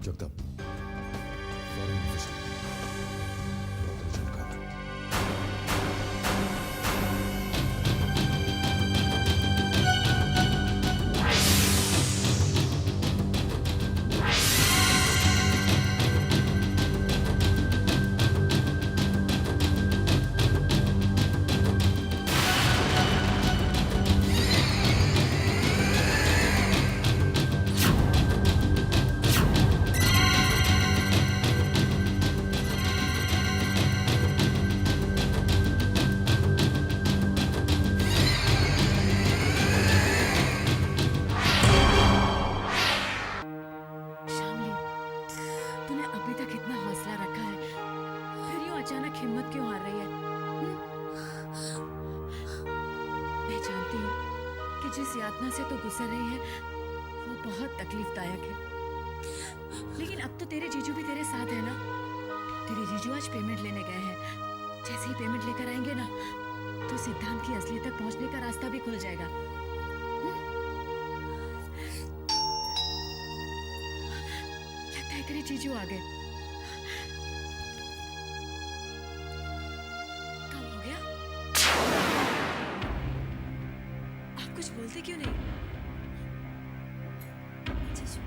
Jagtap foreign office बहुत urgent काम है। शामली, तूने अभी तक इतना हौसला रखा है, फिर यूं अचानक हिम्मत क्यों हार रही है? मैं जानती हूँ कि जिस यातना से तू गुजर रही है वो बहुत तकलीफदायक है, लेकिन अब तो तेरे जीजू भी तेरे साथ है ना। तेरे जीजू आज पेमेंट लेने गए हैं। जैसे ही पेमेंट लेकर आएंगे ना, तो सिद्धांत की असलियत तक पहुंचने का रास्ता भी खुल जाएगा। लगता है तेरे जीजू आ गए। कब हो गया? आप कुछ बोलते क्यों नहीं? जीजू,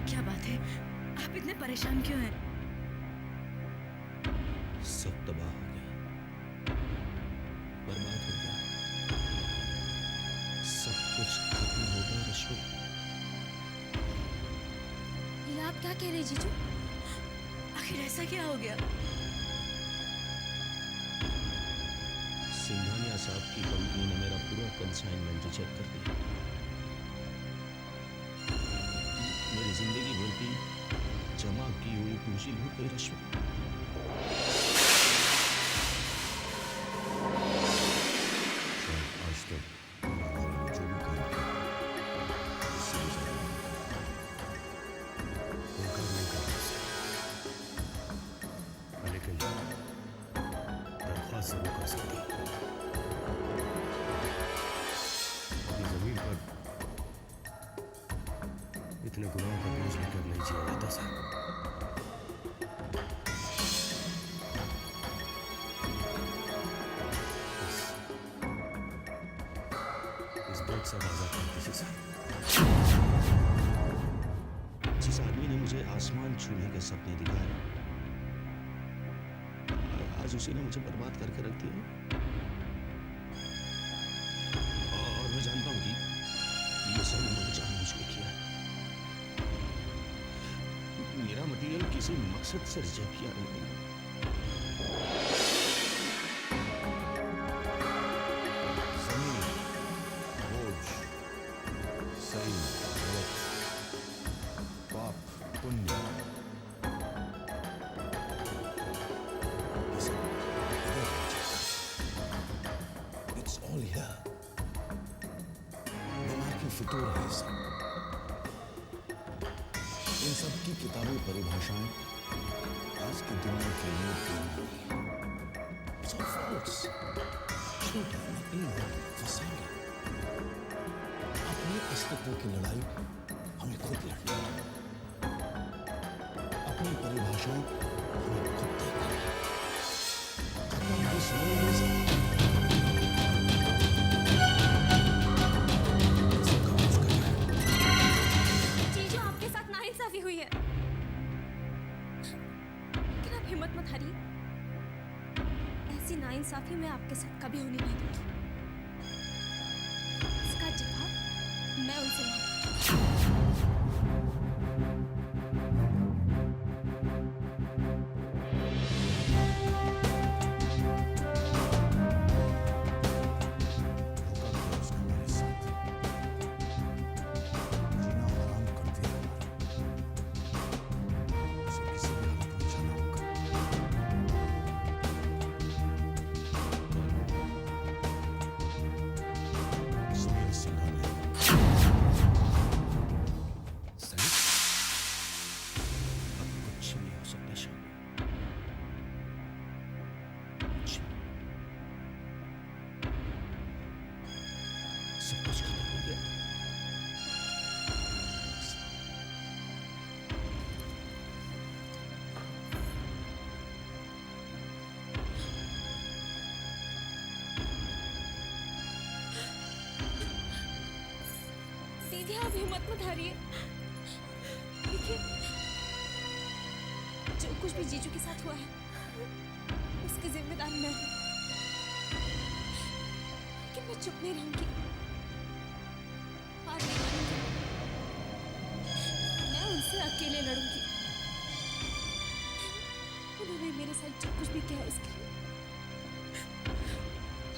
क्या बात है? आप इतने परेशान क्यों हैं? सब तबाह हो गया, बर्बाद हो गया, सब कुछ खत्म हो गया रश्मि। ये आप क्या कह रहे हैं जीजू? आखिर ऐसा क्या हो गया? सिंघानिया साहब की कंपनी ने मेरा पूरा कंसाइनमेंट रिजेक्ट कर दिया। मेरी जिंदगी भर की जमा की हुई पूंजी लूट गई रश्मि। शायद आज तक मैंने जो भी काम किया, उससे भी ज्यादा इनकार नहीं कर सकता। लेकिन दरख्वास्त जरूर कर सकती हूँ। अपनी जमीन पर इतने गुनाहों का बोझ लेकर नहीं जिया जाता साहब। इस बोझ से आजाद कर दीजिए साहब। जिस आदमी ने मुझे आसमान छूने के सपने दिखाए, आज उसी ने मुझे बर्बाद करके रख दिया। और मैं जानता हूँ कि ये सब उन्होंने जानबूझ के किया है। मेरा मटेरियल किसी मकसद से रिजेक्ट किया उन्होंने। जमीन, बोझ, सही, गलत, पाप, पुण्य, ये सब इधर है जाता। It's all here. दिमाग की फितूर है ये सब। इन सब की किताबी परिभाषाएं आज की दुनिया के लिए प्रेम नहीं है। It's all false. झूठ है, नकली है, फसाएंगे। अपने अस्तित्व की लड़ाई हमें खुद लड़नी है। अपनी परिभाषाएं हमें खुद तय करनी है। खत्म है सुनोगे सब। सबका माफ करना है। जीजू, आपके साथ नाइंसाफी हुई है, लेकिन आप हिम्मत मत हारिए। ऐसी नाइंसाफी मैं आपके साथ कभी होने नहीं दूंगी। इसका जवाब मैं उनसे मांगूंगी। धोखा किया उसने हमारे साथ, जीना हराम कर दिया हमारा। उसे किसी भी हालत में जाना होगा। सुनिए दीदी आप हिम्मत मत हारिए। देखिए जो कुछ भी जीजू के साथ हुआ है उसकी जिम्मेदार मैं हूँ, लेकिन मैं चुप नहीं रहूंगी, हार नहीं मानूंगी। मैं उनसे अकेले लड़ूंगी। उन्होंने मेरे साथ जो कुछ भी किया है उसके लिए,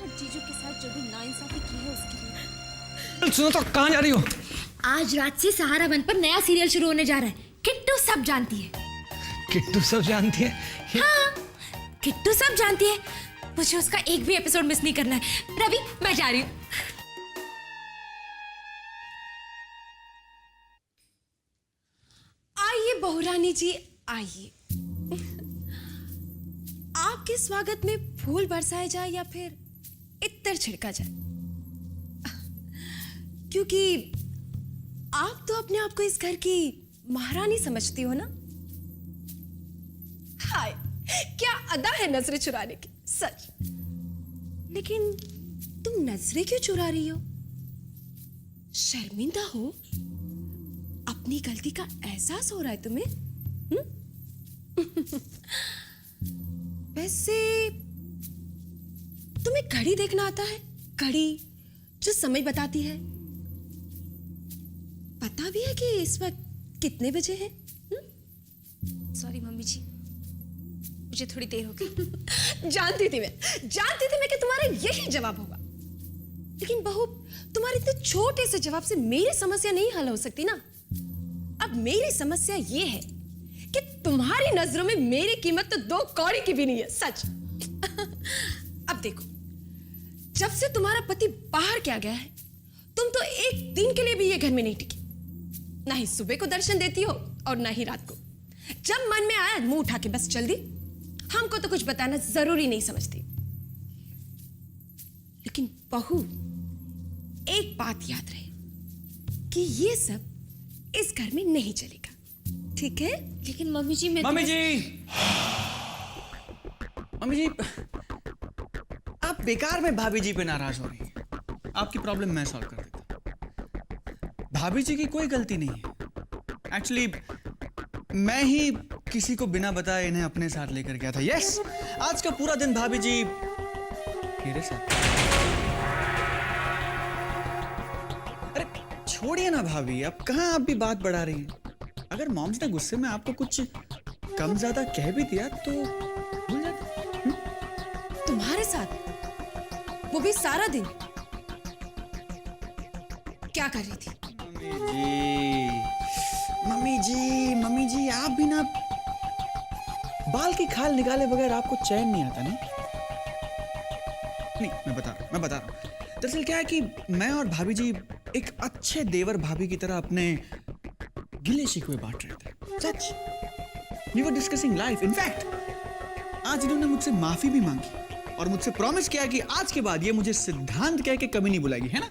और जीजू के साथ जो भी नाइंसाफी की है उसके लिए। सुनो तो, कहाँ जा रही हो? आज रात से सहारा वन पर नया सीरियल शुरू होने जा रहा है। किट्टू सब जानती है। किट्टू सब जानती है? हाँ, किट्टू सब जानती है। मुझे उसका एक भी एपिसोड मिस नहीं करना है। रवि, मैं जा रही हूँ। आइए बहुरानी जी, आइए। आपके स्वागत में फूल बरसाए जाए या फिर इत्तर छिड़का जाए, क्योंकि आप तो अपने आप को इस घर की महारानी समझती हो ना। हाय, क्या अदा है नजरें चुराने की, सच। लेकिन तुम नजरें क्यों चुरा रही हो? शर्मिंदा हो? अपनी गलती का एहसास हो रहा है तुम्हें? वैसे तुम्हें घड़ी देखना आता है? घड़ी जो समय बताती है। पता भी है कि इस वक्त कितने बजे हैं? सॉरी मम्मी जी, मुझे थोड़ी देर हो गई। जानती थी मैं कि तुम्हारा यही जवाब होगा। लेकिन बहू, तुम्हारे इतने छोटे से जवाब से मेरी समस्या नहीं हल हो सकती ना। अब मेरी समस्या ये है कि तुम्हारी नजरों में मेरी कीमत तो 2 कौड़ी की भी नहीं है, सच। अब देखो, जब से तुम्हारा पति बाहर क्या गया है, तुम तो एक दिन के लिए भी ये घर में नहीं टिकी। ना ही सुबह को दर्शन देती हो और ना ही रात को। जब मन में आया मुंह उठा के बस चल दी। हमको तो कुछ बताना जरूरी नहीं समझती। लेकिन बहू, एक बात याद रहे कि ये सब इस घर में नहीं चलेगा, ठीक है? लेकिन मम्मी जी, मम्मी जी, आप बेकार में भाभी जी पे नाराज हो रही हैं। आपकी प्रॉब्लम मैं सॉल्व कर देता। भाभी जी की कोई गलती नहीं है। एक्चुअली मैं ही किसी को बिना बताए इन्हें अपने साथ लेकर गया था। यस, आज का पूरा दिन भाभी जी मेरे साथ। अरे छोड़िए ना भाभी, अब कहाँ आप भी बात बढ़ा रही हैं। अगर मॉम्स ने गुस्से में आपको कुछ कम ज्यादा कह भी दिया तो भूल जाते। तुम्हारे साथ, वो भी सारा दिन? क्या कर रही थी? मम्मी जी, आप भी ना, बाल की खाल निकाले बगैर आपको चैन नहीं आता नहीं? नहीं, मैं बता रहा हूं। दरअसल क्या है कि मैं और भाभी जी एक अच्छे देवर भाभी की तरह अपने गिले शिकवे बांट रहे थे। सच, we were discussing life. In fact आज इन्होंने मुझसे माफी भी मांगी और मुझसे प्रॉमिस किया कि आज के बाद ये मुझे सिद्धांत कह के कभी नहीं बुलाएगी, है ना?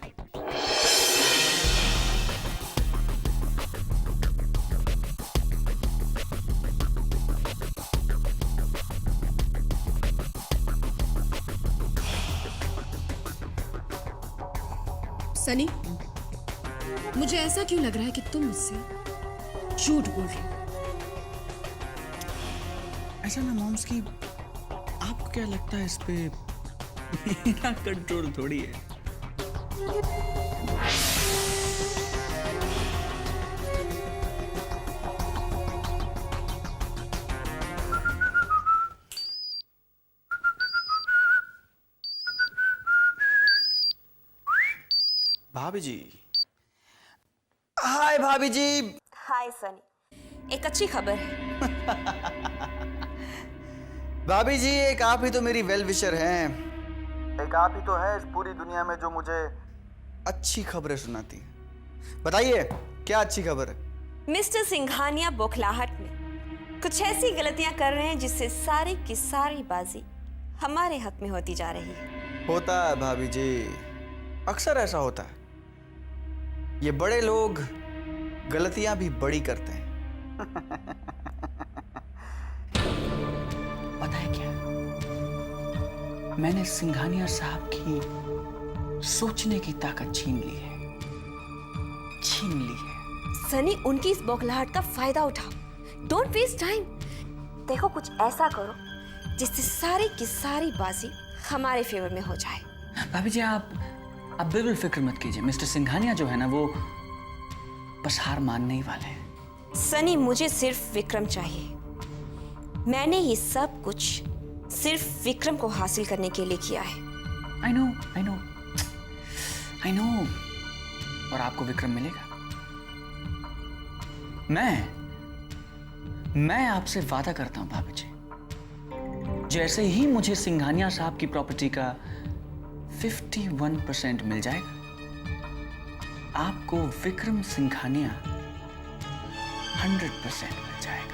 सनी, मुझे ऐसा क्यों लग रहा है कि तुम मुझसे झूठ बोल रहे हो? ऐसा ना मॉम्स की, आपको क्या लगता है इस पे मेरा कंट्रोल थोड़ी है। भाभी जी, हाय भाभी जी। हाय सनी, एक अच्छी खबर है। भाभी जी, एक आप ही तो मेरी वेल विशर हैं। एक आप ही तो है इस पूरी दुनिया में जो मुझे अच्छी खबरें सुनाती है। बताइए, क्या अच्छी खबर है? मिस्टर सिंघानिया बौखलाहट में कुछ ऐसी गलतियां कर रहे हैं जिससे सारी की सारी बाजी हमारे हक में होती जा रही है। होता है भाभी जी, अक्सर ऐसा होता है। ये बड़े लोग गलतियां भी बड़ी करते हैं। पता है क्या, मैंने सिंघानिया साहब की सोचने की ताकत छीन ली है। छीन ली है। सनी, उनकी इस बौखलाहट का फायदा उठाओ। Don't waste time. देखो, कुछ ऐसा करो जिससे सारी की सारी बाजी हमारे फेवर में हो जाए। भाभी जी, आप बिल्कुल फिक्र मत कीजिए। मिस्टर सिंघानिया जो है ना, वो बस हार मानने ही वाले हैं। सनी, मुझे सिर्फ विक्रम चाहिए। मैंने ये सब कुछ सिर्फ विक्रम को हासिल करने के लिए किया है। I know। और आपको विक्रम मिलेगा। मैं आपसे वादा करता हूं भाभी जी, जैसे ही मुझे सिंघानिया साहब की प्रॉपर्टी का 51% मिल जाएगा, आपको विक्रम सिंघानिया 100% मिल जाएगा।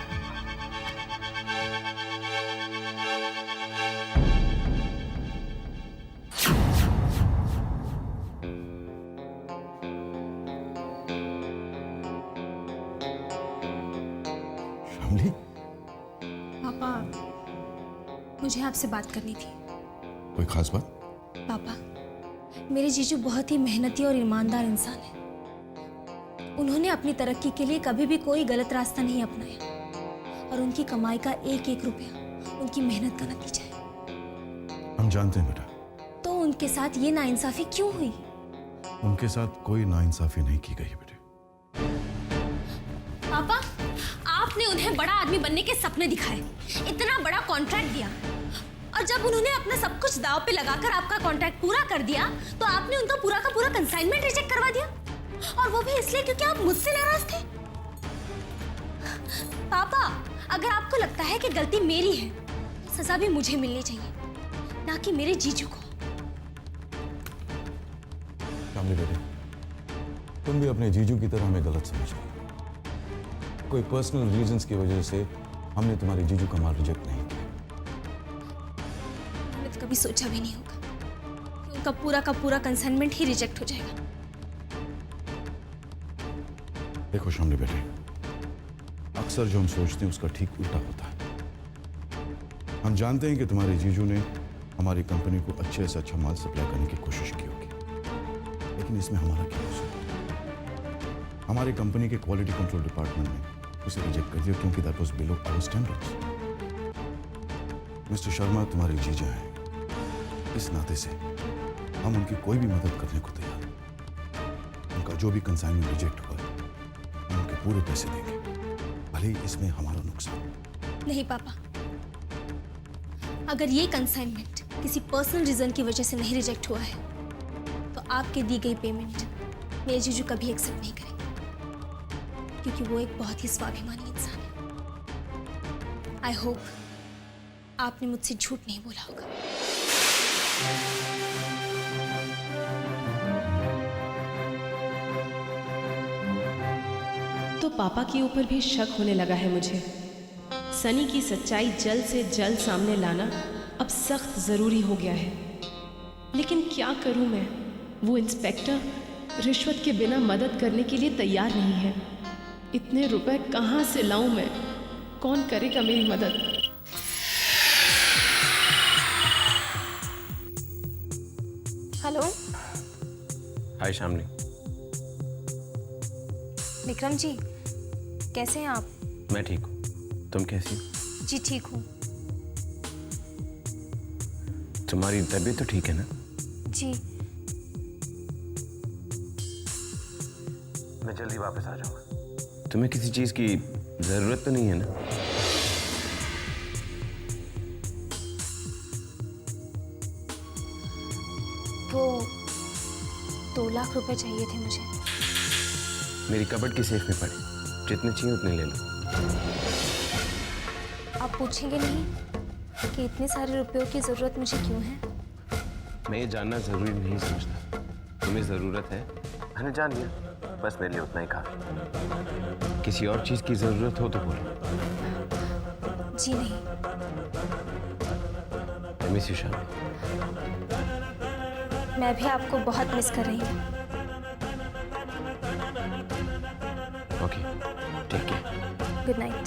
शामली, पापा, मुझे आपसे बात करनी थी। कोई खास बात? पापा, मेरे जीजू बहुत ही मेहनती और ईमानदार इंसान है। उन्होंने अपनी तरक्की के लिए कभी भी कोई गलत रास्ता नहीं अपनाया और उनकी कमाई का एक एक रुपया उनकी मेहनत का नतीजा है। हम जानते हैं बेटा। तो उनके साथ ये नाइंसाफी क्यों हुई? उनके साथ कोई नाइंसाफी नहीं की गई बेटे। पापा, आपने उन्हें बड़ा आदमी बनने के सपने दिखाए, इतना बड़ा कॉन्ट्रैक्ट दिया, और जब उन्होंने अपना सब कुछ दांव पे लगाकर आपका कॉन्ट्रैक्ट पूरा कर दिया तो आपने उनका पूरा का पूरा कंसाइनमेंट रिजेक्ट करवा दिया, और वो भी इसलिए क्योंकि आप मुझसे नाराज थे। पापा, अगर आपको लगता है कि गलती मेरी है, सजा भी मुझे मिलनी चाहिए, ना कि मेरे जीजू को। शामली बेटे, तुम भी अपने जीजू की तरह हमें गलत समझ रहे हो। कोई पर्सनल रीजंस की वजह से हमने तुम्हारे जीजू का माल रिजेक्ट नहीं किया। मैंने तो कभी सोचा भी नहीं होगा कि उनका पूरा का पूरा कंसाइनमेंट ही रिजेक्ट हो जाएगा। देखो शामली बेटे, अक्सर जो हम सोचते हैं उसका ठीक उल्टा होता है। हम जानते हैं कि तुम्हारे जीजू ने हमारी कंपनी को अच्छे से अच्छा माल सप्लाई करने की कोशिश की होगी, लेकिन इसमें हमारा क्या कसूर? हमारी कंपनी के क्वालिटी कंट्रोल डिपार्टमेंट ने उसे रिजेक्ट कर दिया क्योंकि that was below our standards. Mister Sharma तुम्हारे जीजा हैं, इस नाते से हम उनकी कोई भी मदद करने को तैयार हैं। उनका जो भी कंसाइनमेंट रिजेक्ट हुआ, हम उनके पूरे पैसे देंगे, भले ही इसमें हमारा नुकसान। नहीं पापा, अगर ये कंसाइनमेंट किसी पर्सनल रीजन की वजह से नहीं रिजेक्ट हुआ है तो आपके दी गई पेमेंट मेरे जीजू कभी एक्सेप्ट नहीं करेंगे, क्योंकि वो एक बहुत ही स्वाभिमानी इंसान है। आई होप आपने मुझसे झूठ नहीं बोला होगा। तो पापा के ऊपर भी शक होने लगा है मुझे। सनी की सच्चाई जल्द से जल्द सामने लाना अब सख्त ज़रूरी हो गया है। लेकिन क्या करूं मैं? वो इंस्पेक्टर रिश्वत के बिना मदद करने के लिए तैयार नहीं है। इतने रुपए कहाँ से लाऊं मैं? कौन करेगा मेरी मदद? Hello hi Shamli. विक्रम जी, कैसे हैं आप? मैं ठीक हूँ, तुम कैसी हो? जी ठीक हूँ। तुम्हारी तबीयत तो ठीक है ना? जी मैं जल्दी वापस आ जाऊंगा। तुम्हें किसी चीज की जरूरत तो नहीं है ना? वो 2 लाख रुपए चाहिए थे मुझे। मेरी कबर्ड की सेफ में पड़े, जितने चाहिए उतने ले लो। आप पूछेंगे नहीं कि इतने सारे रुपयों की जरूरत मुझे क्यों है? मैं ये जानना जरूरी नहीं समझता। तुम्हें जरूरत है, मैंने जान लिया, बस मेरे लिए उतना ही कहा। किसी और चीज की जरूरत हो तो बोलो। जी नहीं। I miss you, Shamli. मैं भी आपको बहुत मिस कर रही हूँ। Okay, take care. Good night.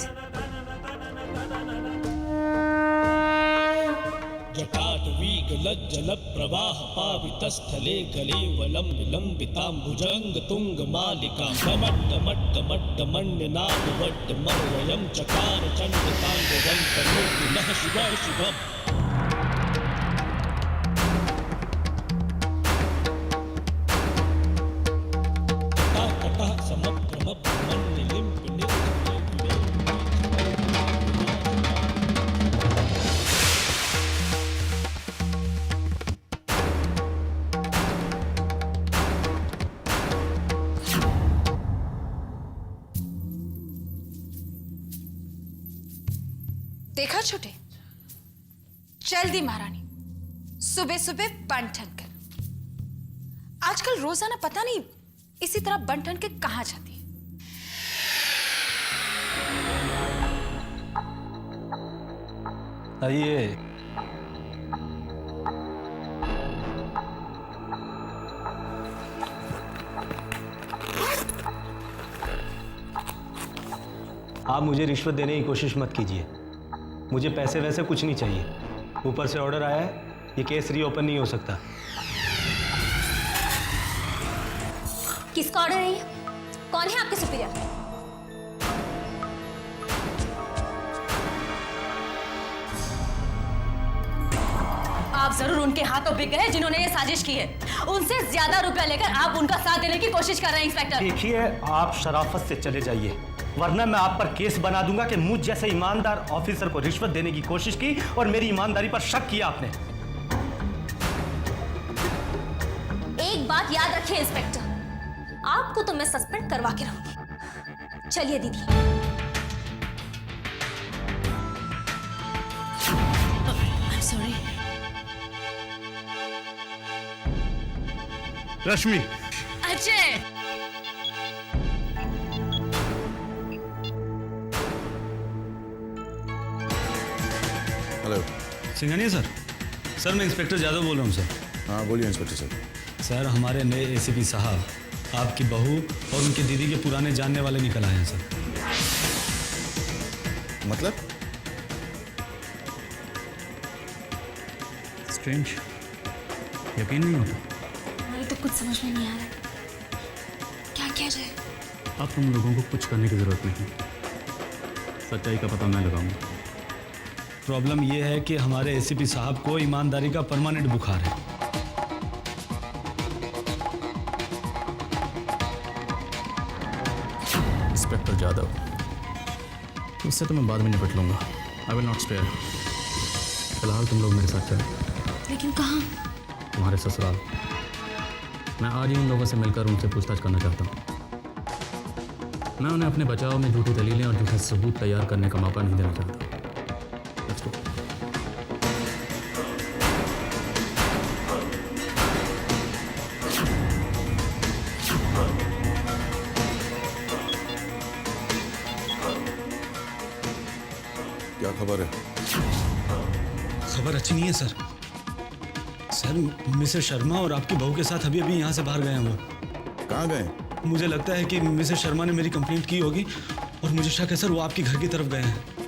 जटाटवी वीगलज्जलप्रवाह पावितस्थले गले वलं विलम्बिताम्बुजङ्ग तुङ्गमालिका गमड्डमड्डमड्डमण्डनामवड्डमर्वयं चकार चण्डताण्डवं करोतु नः शिवः शिवम् देखा छोटे, जल्दी महारानी, सुबह सुबह बन ठन कर। आजकल रोजाना पता नहीं इसी तरह बन ठन के कहां जाती है। आइए। आप मुझे रिश्वत देने की कोशिश मत कीजिए। मुझे पैसे वैसे कुछ नहीं चाहिए। ऊपर से ऑर्डर आया है, ये केस रीओपन नहीं हो सकता। किसका ऑर्डर है ये? कौन है आपके सुपीरियर? आप जरूर उनके हाथों बिक गए जिन्होंने ये साजिश की है। उनसे ज्यादा रुपया लेकर आप उनका साथ देने की कोशिश कर रहे हैं इंस्पेक्टर। देखिए, आप शराफत से चले जाइए, वरना मैं आप पर केस बना दूंगा कि मुझ जैसे ईमानदार ऑफिसर को रिश्वत देने की कोशिश की और मेरी ईमानदारी पर शक किया आपने। एक बात याद रखिए इंस्पेक्टर, आपको तो मैं सस्पेंड करवा के रहूंगी। चलिए दीदी। I'm sorry। Rashmi, Ajay, hello. Singhania sir. Sir, मैं इंस्पेक्टर यादव बोल रहा हूँ सर। हाँ बोलिए इंस्पेक्टर साहब। सर, हमारे नए एसीपी साहब आपकी बहू और उनकी दीदी के पुराने जानने वाले निकल आए हैं सर। मतलब? स्ट्रेंज, यकीन नहीं होता। मुझे तो कुछ समझ में नहीं आ रहा है, क्या किया जाए? अब तुम लोगों को कुछ करने की जरूरत नहीं, सच्चाई का पता मैं लगाऊंगा। प्रॉब्लम यह है कि हमारे एसीपी साहब को ईमानदारी का परमानेंट बुखार है। इंस्पेक्टर यादव, इससे तो मैं बाद में निपट लूंगा। I will not spare. फिलहाल तुम लोग मेरे साथ चलो। लेकिन कहाँ? तुम्हारे ससुराल। मैं आज ही उन लोगों से मिलकर उनसे पूछताछ करना चाहता हूँ। मैं उन्हें अपने बचाव में झूठी दलीलें और झूठे सबूत तैयार करने का मौका नहीं देना चाहता। Let's go. क्या खबर है? खबर अच्छी नहीं है सर। सर, मिसेस शर्मा और आपकी बहू के साथ अभी अभी यहाँ से बाहर गए हैं वो। कहाँ गए? मुझे लगता है कि मिसेस शर्मा ने मेरी कंप्लेंट की होगी और मुझे शक है सर वो आपके घर की तरफ गए हैं।